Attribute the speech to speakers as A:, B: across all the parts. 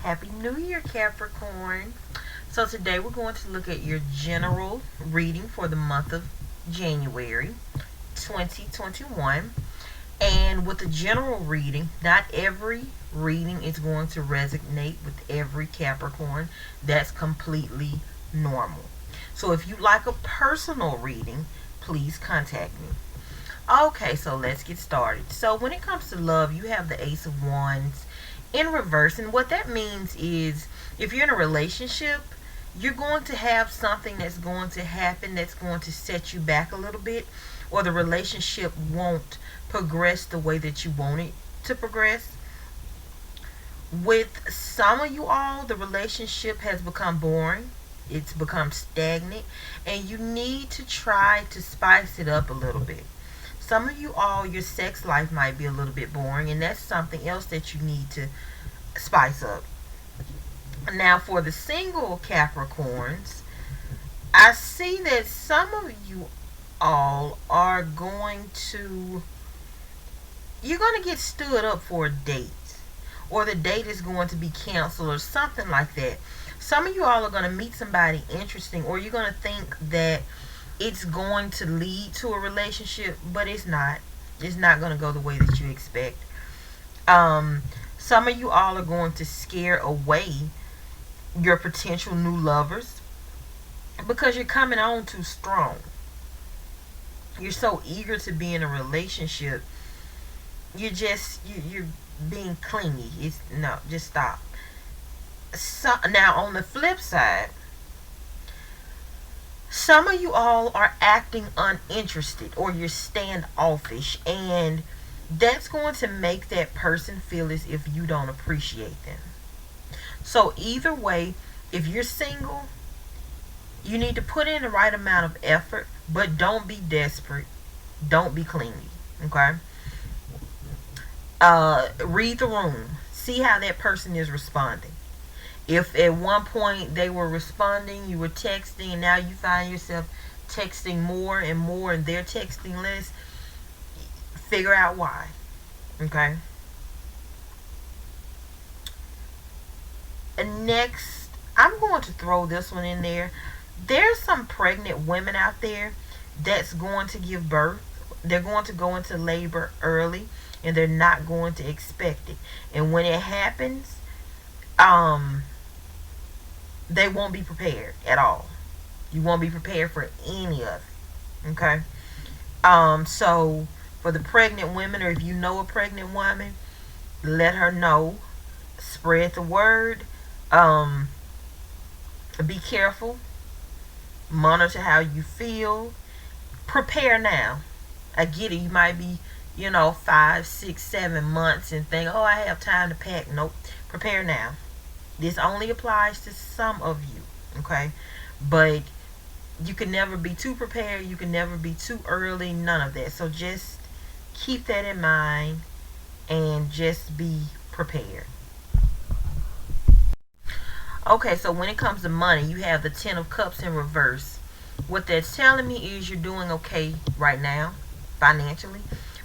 A: Happy New Year, Capricorn. So today we're going to look at your general reading for the month of January 2021. And with the general reading, not every reading is going to resonate with every Capricorn. That's completely normal. So if you'd like a personal reading, please contact me. Okay, so let's get started. So when it comes to love, you have the Ace of Wands in reverse. And what that means is if you're in a relationship, you're going to have something that's going to happen that's going to set you back a little bit, or the relationship won't progress the way that you want it to progress. With some of you all, the relationship has become boring. It's become stagnant, and you need to try to spice it up a little bit. Some of you all, your sex life might be a little bit boring, and that's something else that you need to spice up. Now, for the single Capricorns, I see that some of you all are you're going to get stood up for a date, or the date is going to be canceled, or something like that. Some of you all are going to meet somebody interesting, or you're going to think that it's going to lead to a relationship, but it's not. It's not going to go the way that you expect. Some of you all are going to scare away your potential new lovers because you're coming on too strong. You're so eager to be in a relationship. You're being clingy. Just stop. So now on the flip side, some of you all are acting uninterested, or you're standoffish, and that's going to make that person feel as if you don't appreciate them. So either way, if you're single, you need to put in the right amount of effort, but don't be desperate. Don't be clingy. Okay? Read the room. See how that person is responding. If at one point they were responding, you were texting, and now you find yourself texting more and more and they're texting less, figure out why. Okay? And next, I'm going to throw this one in there. There's some pregnant women out there that's going to give birth. They're going to go into labor early, and they're not going to expect it. And when it happens, they won't be prepared at all. You won't be prepared for any of it. Okay? So for the pregnant women, or if you know a pregnant woman, let her know. Spread the word. Be careful. Monitor how you feel. Prepare now. I get it. You might be, 5, 6, 7 months and think, oh, I have time to pack. Nope. Prepare now. This only applies to some of you, okay? But you can never be too prepared. You can never be too early. None of that. So just keep that in mind and just be prepared. Okay, so when it comes to money, you have the Ten of Cups in reverse. What that's telling me is you're doing okay right now, financially.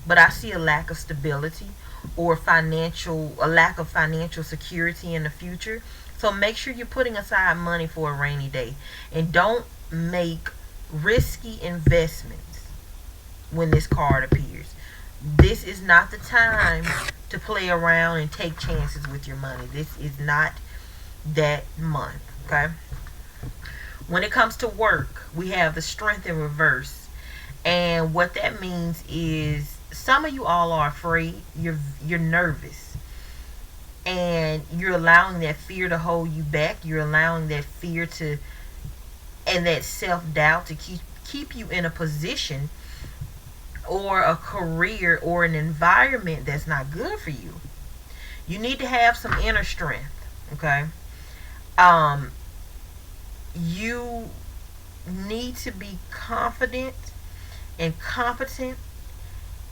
A: But I see a lack of stability, or a lack of financial security in the future. So make sure you're putting aside money for a rainy day, and don't make risky investments when this card appears. This is not the time to play around and take chances with your money. This is not that month. Okay? When it comes to work, we have the Strength in reverse. And what that means is some of you all are afraid. You're nervous, and you're allowing that fear to hold you back. You're allowing that fear and that self-doubt to keep you in a position or a career or an environment that's not good for you. You need to have some inner strength. Okay? You need to be confident and competent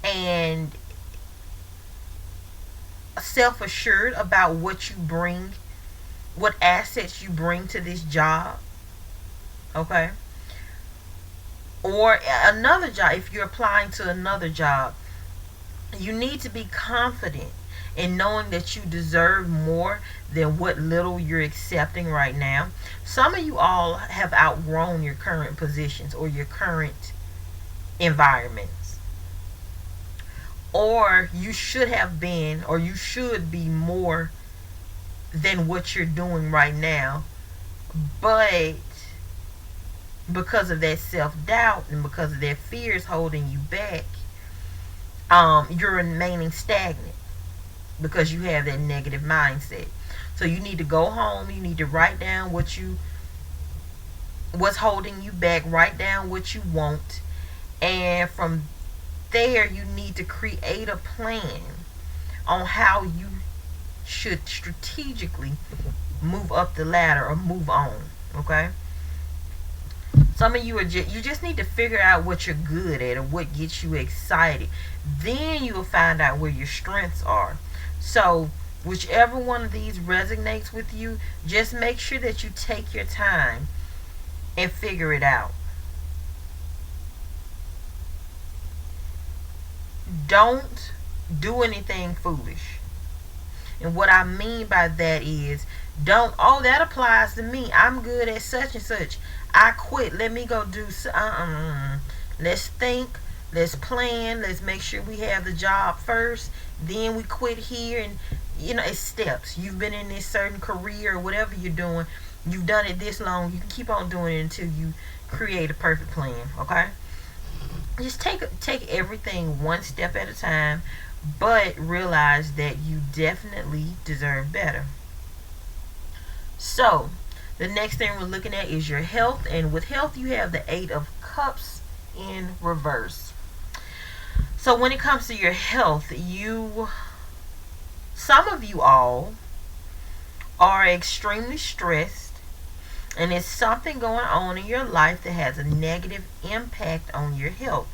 A: and self-assured about what you bring, what assets you bring to this job. Okay? Or another job, if you're applying to another job, you need to be confident and knowing that you deserve more than what little you're accepting right now. Some of you all have outgrown your current positions or your current environments. Or you should have been, or you should be more than what you're doing right now. But because of that self-doubt and because of that fears holding you back, you're remaining stagnant because you have that negative mindset. So you need to go home. You need to write down what's holding you back. Write down what you want, and from there you need to create a plan on how you should strategically move up the ladder or move on. Okay. Some of you you just need to figure out what you're good at or what gets you excited. Then you will find out where your strengths are. So whichever one of these resonates with you, just make sure that you take your time and figure it out. Don't do anything foolish. And what I mean by that is, don't, oh, that applies to me. I'm good at such and such. I quit. Let me go do Let's think. Let's plan. Let's make sure we have the job first. Then we quit here. And, it's steps. You've been in this certain career or whatever you're doing. You've done it this long. You can keep on doing it until you create a perfect plan. Okay? Just take everything one step at a time. But realize that you definitely deserve better. So, the next thing we're looking at is your health. And with health, you have the 8 of Cups in reverse. So, when it comes to your health, some of you all are extremely stressed. And it's something going on in your life that has a negative impact on your health.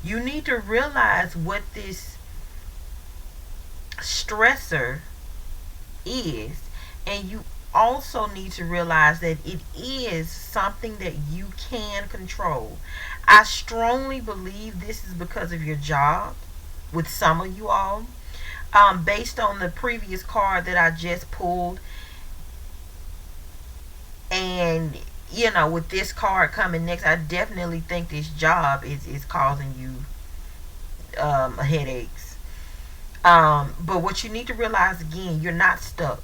A: You need to realize what this stressor is, and you also need to realize that it is something that you can control. I strongly believe this is because of your job with some of you all. Based on the previous card that I just pulled, and with this card coming next, I definitely think this job is causing you headaches. But what you need to realize, again, you're not stuck.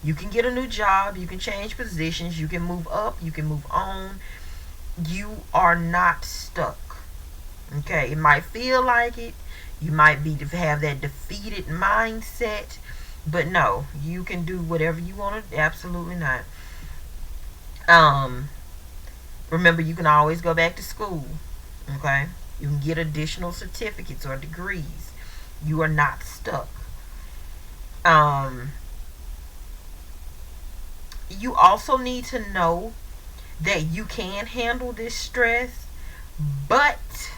A: You can get a new job. You can change positions. You can move up. You can move on. You are not stuck. Okay? It might feel like it. You might have that defeated mindset. But no, you can do whatever you want to. Absolutely not. Remember, you can always go back to school. Okay? You can get additional certificates or degrees. You are not stuck. You also need to know that you can handle this stress, but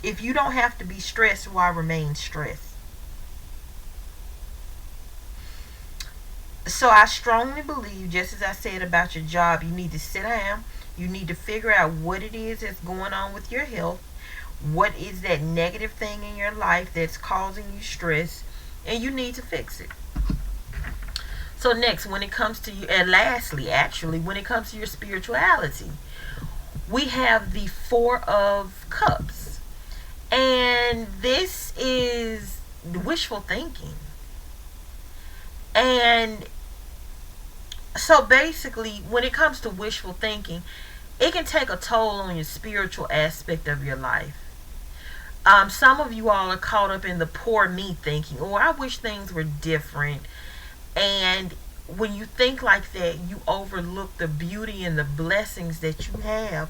A: if you don't have to be stressed, why remain stressed? So I strongly believe, just as I said about your job, you need to sit down. You need to figure out what it is that's going on with your health. What is that negative thing in your life that's causing you stress, and you need to fix it. So next, when it comes to you, and lastly, actually, when it comes to your spirituality, we have the 4 of Cups. And this is wishful thinking. And so basically, when it comes to wishful thinking, it can take a toll on your spiritual aspect of your life. Some of you all are caught up in the poor me thinking, oh, I wish things were different. And when you think like that, you overlook the beauty and the blessings that you have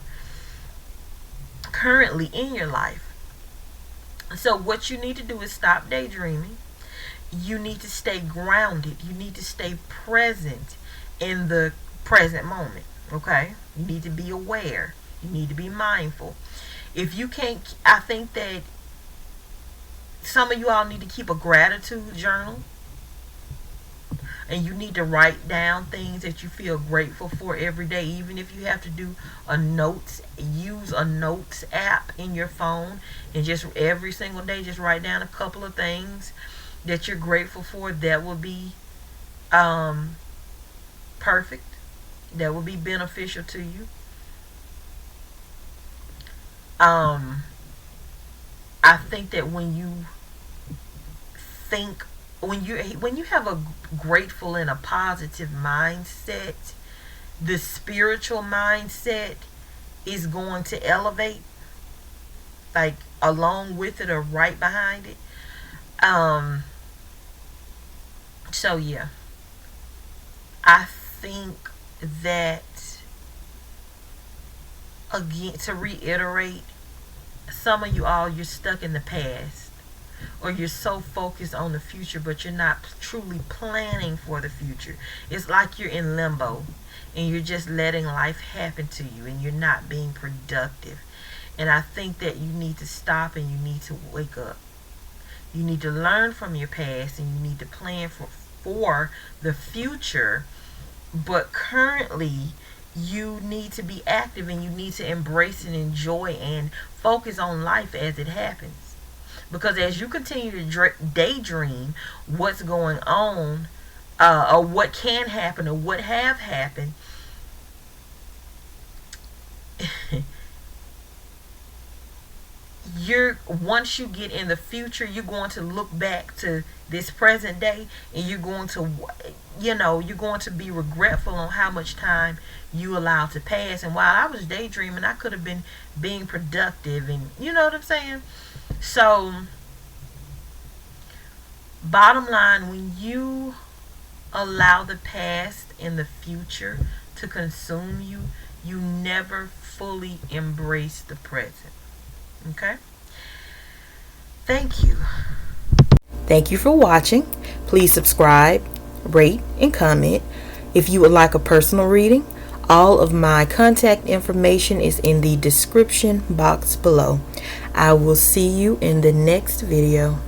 A: currently in your life. So what you need to do is stop daydreaming. You need to stay grounded. You need to stay present in the present moment. Okay? You need to be aware. You need to be mindful. If you can't, I think that some of you all need to keep a gratitude journal. And you need to write down things that you feel grateful for every day. Even if you have to do use a notes app in your phone. And just every single day, just write down a couple of things. that you're grateful for, that will be perfect. That will be beneficial to you. Um, I think that think when you have a grateful and a positive mindset, the spiritual mindset is going to elevate, like along with it or right behind it. Um, so yeah, I think that, again, to reiterate, some of you all, you're stuck in the past, or you're so focused on the future, but you're not truly planning for the future. It's like you're in limbo and you're just letting life happen to you and you're not being productive. And I think that you need to stop and you need to wake up. You need to learn from your past and you need to plan for the future. But currently, you need to be active and you need to embrace and enjoy and focus on life as it happens. Because as you continue to daydream what's going on, or what can happen or what have happened, once you get in the future, you're going to look back to this present day and you're going to be regretful on how much time you allowed to pass. And while I was daydreaming, I could have been being productive, and you know what I'm saying. So bottom line, when you allow the past and the future to consume you, you never fully embrace the present. Okay? Thank you. Thank you for watching. Please subscribe, rate, and comment. If you would like a personal reading, all of my contact information is in the description box below. I will see you in the next video.